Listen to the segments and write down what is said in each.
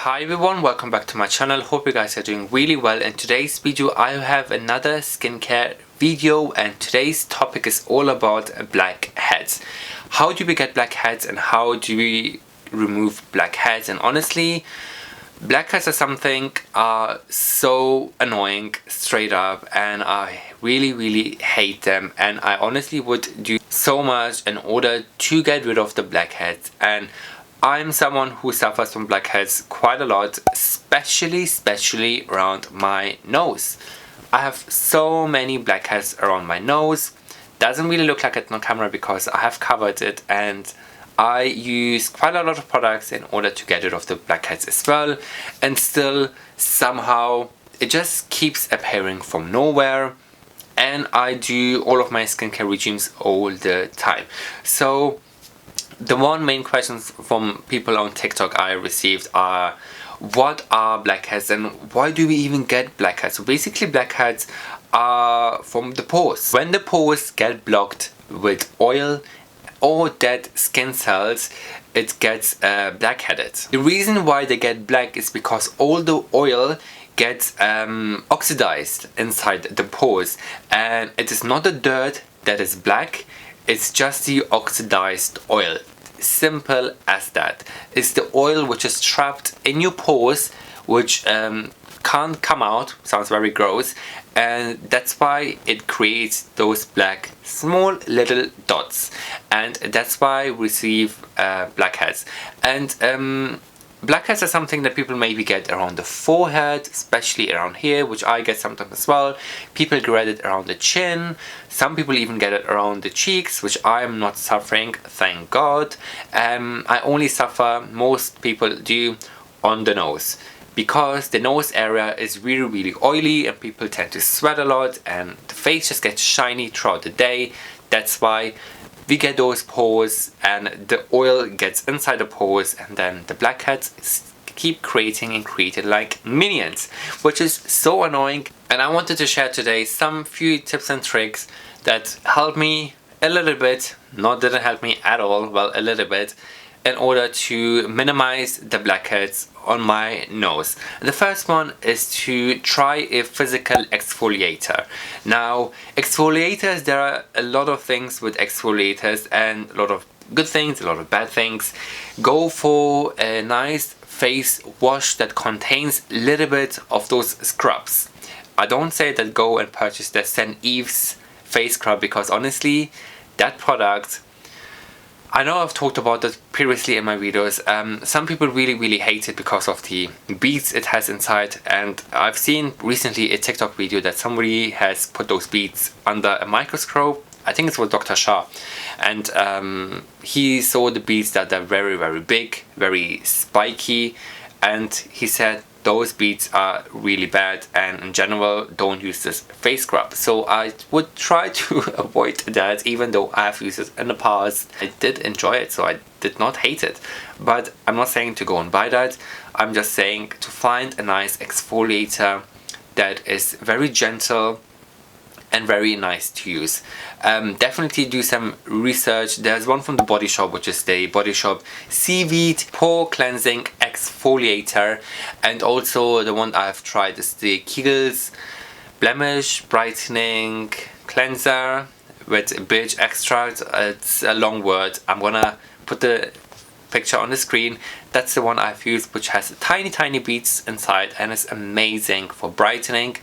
Hi everyone, welcome back to my channel. Hope you guys are doing really well. In today's video I have another skincare video, and today's topic is all about blackheads. How do we get blackheads and how do we remove blackheads? And honestly, blackheads are something so annoying straight up, and I really hate them, and I honestly would do so much in order to get rid of the blackheads. And I'm someone who suffers from blackheads quite a lot, especially around my nose. I have so many blackheads around my nose. Doesn't really look like it on camera because I have covered it, and I use quite a lot of products in order to get rid of the blackheads as well, and still somehow it just keeps appearing from nowhere. And I do all of my skincare regimes all the time. So the one main questions from people on TikTok I received are, what are blackheads and why do we even get blackheads? So basically blackheads are from the pores. When the pores get blocked with oil or dead skin cells, it gets blackheaded. The reason why they get black is because all the oil gets oxidized inside the pores, and it is not the dirt that is black, it's just the oxidized oil. Simple as that. It's the oil which is trapped in your pores, which can't come out. Sounds very gross, and that's why it creates those black small little dots, and that's why we receive blackheads. And blackheads are something that people maybe get around the forehead, especially around here, which I get sometimes as well. People get it around the chin. Some people even get it around the cheeks, which I am not suffering, thank God. I only suffer, most people do, on the nose, because the nose area is really oily and people tend to sweat a lot and the face just gets shiny throughout the day. That's why we get those pores and the oil gets inside the pores, and then the blackheads keep creating like minions, which is so annoying. And I wanted to share today some few tips and tricks that help me a little bit, didn't help me at all, well, a little bit, in order to minimize the blackheads on my nose. The first one is to try a physical exfoliator. Now, exfoliators, there are a lot of things with exfoliators, and a lot of good things, a lot of bad things. Go for a nice face wash that contains a little bit of those scrubs. I don't say that go and purchase the St. Ives face scrub, because honestly, that product, I know I've talked about that previously in my videos. Some people really hate it because of the beads it has inside, and I've seen recently a TikTok video that somebody has put those beads under a microscope. I think it was Dr. Shah, and he saw the beads that are very big, very spiky, and he said those beads are really bad, and in general don't use this face scrub. So I would try to avoid that, even though I have used it in the past. I did enjoy it, so I did not hate it, but I'm not saying to go and buy that. I'm just saying to find a nice exfoliator that is very gentle and very nice to use. Definitely do some research. There's one from the Body Shop, which is the Body Shop Seaweed Pore Cleansing Exfoliator, and also the one I've tried is the Kiehl's Blemish Brightening Cleanser with birch extract. It's a long word. I'm gonna put the picture on the screen. That's the one I've used, which has tiny beads inside, and is amazing for brightening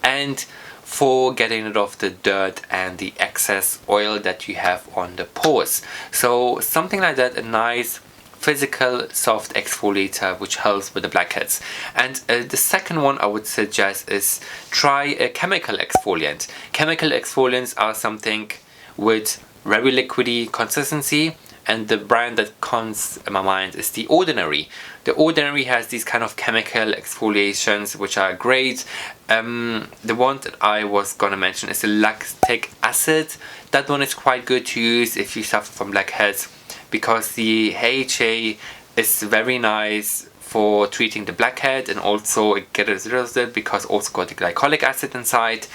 and for getting rid of the dirt and the excess oil that you have on the pores. So something like that, a nice physical soft exfoliator which helps with the blackheads. And the second one I would suggest is try a chemical exfoliant. Chemical exfoliants are something with very liquidy consistency, and the brand that comes in my mind is The Ordinary. The Ordinary has these kind of chemical exfoliations which are great. The one that I was gonna mention is the lactic acid. That one is quite good to use if you suffer from blackheads, because the AHA is very nice for treating the blackhead, and also it gets rid of it because also got the glycolic acid inside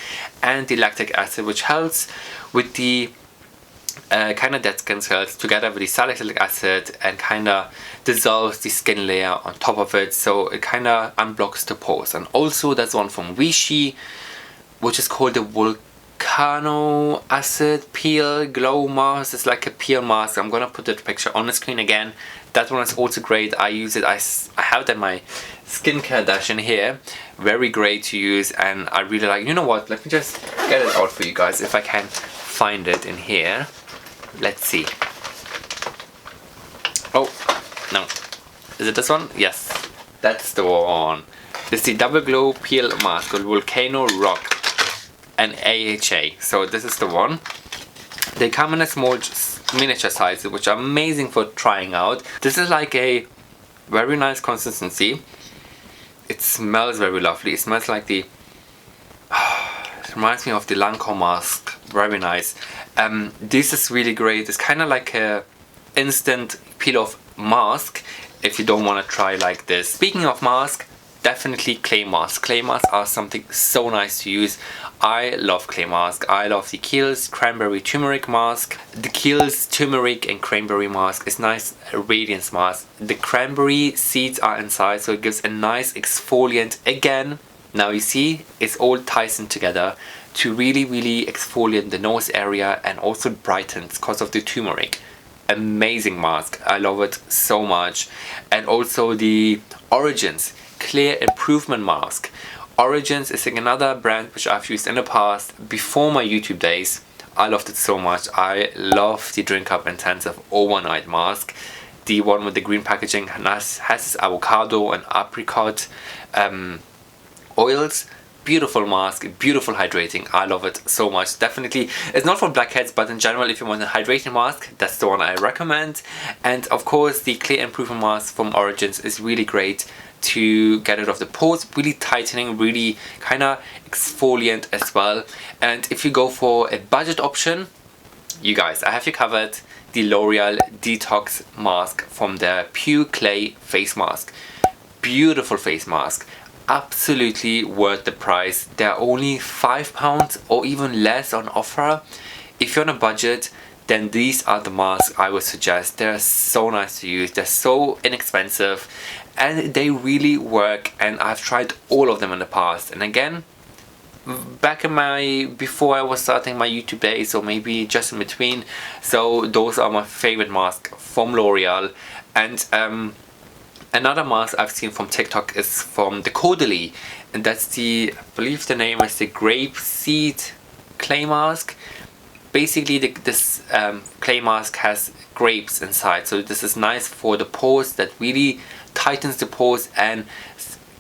and the lactic acid, which helps with the kind of dead skin cells together with the salicylic acid and kind of dissolves the skin layer on top of it, so it kind of unblocks the pores. And also there's one from Vichy which is called the Volcano Acid Peel Glow Mask. It's like a peel mask. I'm gonna put the picture on the screen again. That one is also great. I use it, I have that in my skincare dash in here. Very great to use, and I really like. You know what, let me just get it out for you guys if I can find it in here. Let's see. Oh no, is it this one? Yes, that's the one. It's the Double Glow Peel Mask called Volcano Rock and AHA. So this is the one. They come in a small miniature size, which are amazing for trying out. This is like a very nice consistency. It smells very lovely. It smells like the it reminds me of the Lancome mask. Very nice. This is really great. It's kind of like a instant peel off mask if you don't want to try like this. Speaking of mask, definitely clay masks. Clay masks are something so nice to use. I love clay mask. I love the Kiehl's Cranberry Turmeric mask. The Kiehl's Turmeric and Cranberry mask is nice radiance mask. The cranberry seeds are inside, so it gives a nice exfoliant again. Now you see, it's all ties in together to really exfoliate the nose area, and also brightens because of the turmeric. Amazing mask. I love it so much. And also the Origins Clear Improvement Mask. Origins is another brand which I've used in the past before my YouTube days. I loved it so much. I love the Drink Up Intensive Overnight Mask. The one with the green packaging has avocado and apricot oils. Beautiful mask, beautiful hydrating. I love it so much. Definitely, it's not for blackheads, but in general, if you want a hydrating mask, that's the one I recommend. And of course, the Clear Improvement Mask from Origins is really great to get rid of the pores, really tightening, really kind of exfoliant as well. And if you go for a budget option, you guys, I have you covered. The L'Oreal Detox Mask from the Pure Clay Face Mask. Beautiful face mask. Absolutely worth the price. They're only £5 or even less on offer. If you're on a budget, then these are the masks I would suggest. They're so nice to use. They're so inexpensive and they really work, and I've tried all of them in the past. And again, back in before I was starting my YouTube days, or maybe just in between, so those are my favorite masks from L'Oreal. And another mask I've seen from TikTok is from the Caudalie, and that's the, I believe the name is the Grape Seed Clay Mask. Basically this clay mask has grapes inside, so this is nice for the pores. That really tightens the pores and,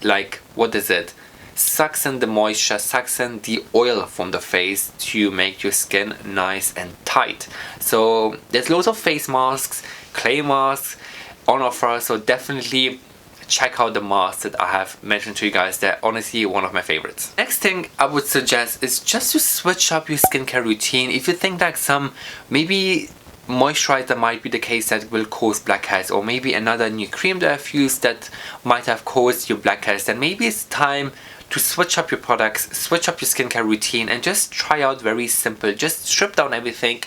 like, what is it? Sucks in the moisture, sucks in the oil from the face to make your skin nice and tight. So there's loads of face masks, clay masks on offer, so definitely check out the masks that I have mentioned to you guys. They're honestly one of my favorites. Next thing I would suggest is just to switch up your skincare routine. If you think like some maybe moisturizer might be the case that will cause blackheads, or maybe another new cream that I've used that might have caused you blackheads, then maybe it's time to switch up your products, switch up your skincare routine, and just try out very simple. Just strip down everything,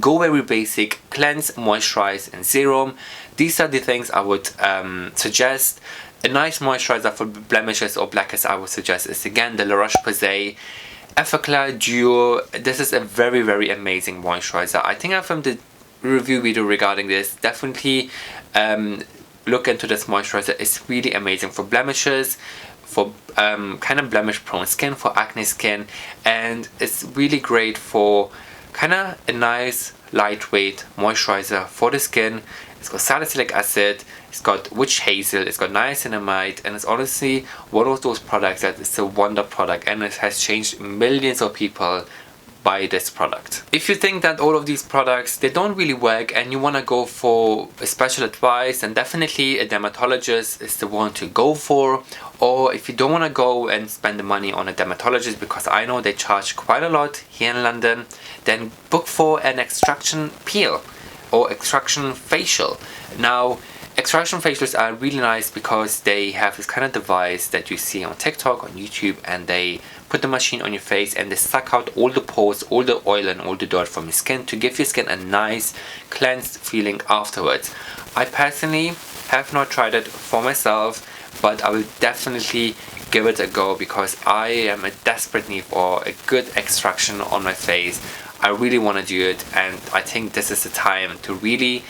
go very basic, cleanse, moisturize, and serum. These are the things I would suggest. A nice moisturizer for blemishes or blackheads I would suggest is again the La Roche-Posay Effaclar Duo. This is a very amazing moisturizer. I think I filmed a review video regarding this. Definitely look into this moisturizer. It's really amazing for blemishes, for kind of blemish prone skin, for acne skin, and it's really great for kind of a nice lightweight moisturizer for the skin. It's got salicylic acid, it's got witch hazel, it's got niacinamide, and it's honestly one of those products that is a wonder product, and it has changed millions of people by this product. If you think that all of these products, they don't really work and you want to go for a special advice, then definitely a dermatologist is the one to go for. Or if you don't want to go and spend the money on a dermatologist, because I know they charge quite a lot here in London, then book for an extraction peel or extraction facial. Now, Extraction facials are really nice because they have this kind of device that you see on TikTok, on YouTube, and they put the machine on your face and they suck out all the pores, all the oil and all the dirt from your skin to give your skin a nice cleansed feeling afterwards. I personally have not tried it for myself, but I will definitely give it a go because I am in desperate need for a good extraction on my face. I really want to do it, and I think this is the time to really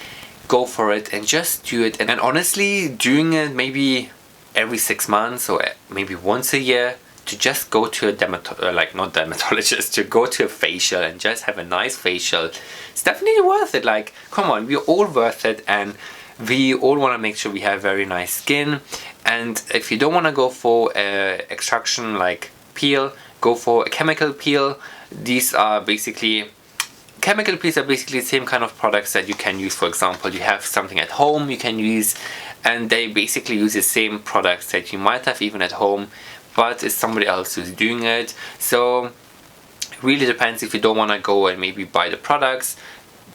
go for it and just do it. And honestly, doing it maybe every 6 months or maybe once a year, to just go to a not dermatologist, to go to a facial and just have a nice facial, it's definitely worth it. Like, come on, we're all worth it, and we all want to make sure we have very nice skin. And if you don't want to go for a extraction like peel, go for a chemical peel. These are basically chemical peels are basically the same kind of products that you can use. For example, you have something at home you can use, and they basically use the same products that you might have even at home, but it's somebody else who's doing it. So it really depends if you don't want to go and maybe buy the products.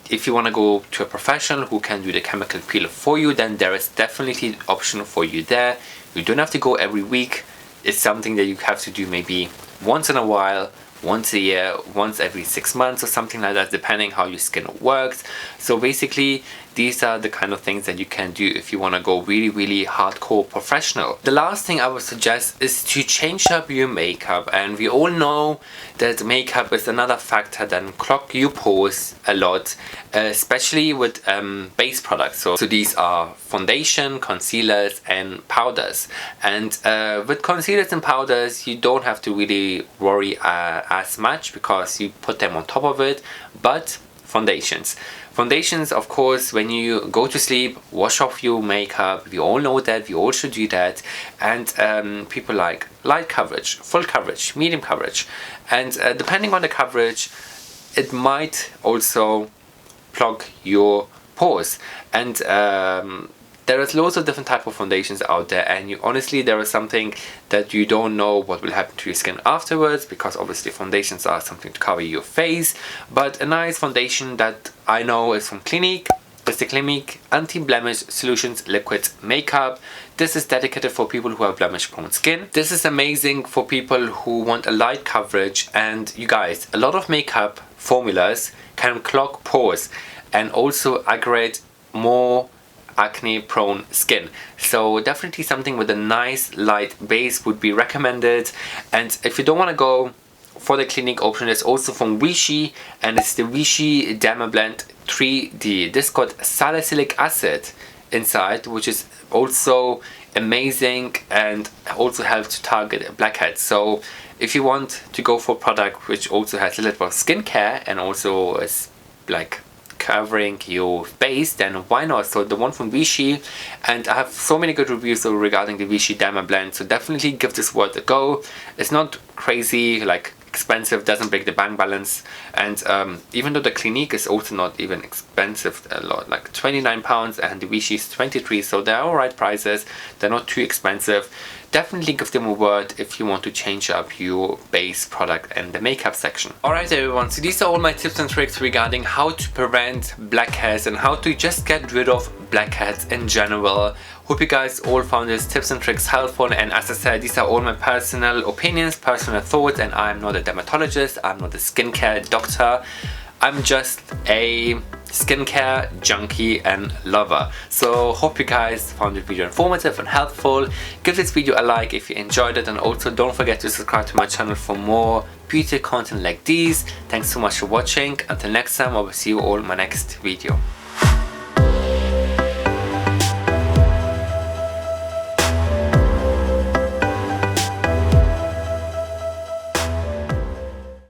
If you want to go to a professional who can do the chemical peel for you, then there is definitely an option for you there. You don't have to go every week. It's something that you have to do maybe once in a while, once a year, once every 6 months or something like that, depending how your skin works. So basically, these are the kind of things that you can do if you want to go really hardcore professional. The last thing I would suggest is to change up your makeup, and we all know that makeup is another factor that clog your pores a lot, especially with base products. So these are foundation, concealers and powders, and with concealers and powders you don't have to really worry as much because you put them on top of it. But Foundations, of course, when you go to sleep, wash off your makeup. We all know that, we all should do that. And people like light coverage, full coverage, medium coverage. And depending on the coverage, it might also plug your pores. And there is loads of different type of foundations out there, and honestly there is something that you don't know what will happen to your skin afterwards, because obviously foundations are something to cover your face. But a nice foundation that I know is from Clinique is the Clinique Anti-Blemish Solutions Liquid Makeup. This is dedicated for people who have blemish prone skin. This is amazing for people who want a light coverage. And you guys, a lot of makeup formulas can clog pores and also aggravate more acne prone skin. So definitely something with a nice light base would be recommended. And if you don't want to go for the Clinique option, there's also from Vichy, and it's the Vichy Derma Blend 3D. This got salicylic acid inside, which is also amazing and also helps to target blackheads. So if you want to go for a product which also has a little bit of skincare and also is like covering your base, then why not? So the one from Vichy, and I have so many good reviews regarding the Vichy Derma Blend, so definitely give this worth a go. It's not crazy like expensive, doesn't break the bank balance, and even though the Clinique is also not even expensive a lot, like £29, and the Vichy is 23, so they're alright prices, they're not too expensive. Definitely give them a word if you want to change up your base product and the makeup section. Alright everyone, so these are all my tips and tricks regarding how to prevent blackheads and how to just get rid of blackheads in general. Hope you guys all found these tips and tricks helpful, and as I said, these are all my personal opinions, personal thoughts, and I'm not a dermatologist, I'm not a skincare doctor. I'm just a skincare junkie and lover. So hope you guys found this video informative and helpful. Give this video a like if you enjoyed it, and also don't forget to subscribe to my channel for more beauty content like these. Thanks so much for watching. Until next time, I will see you all in my next video.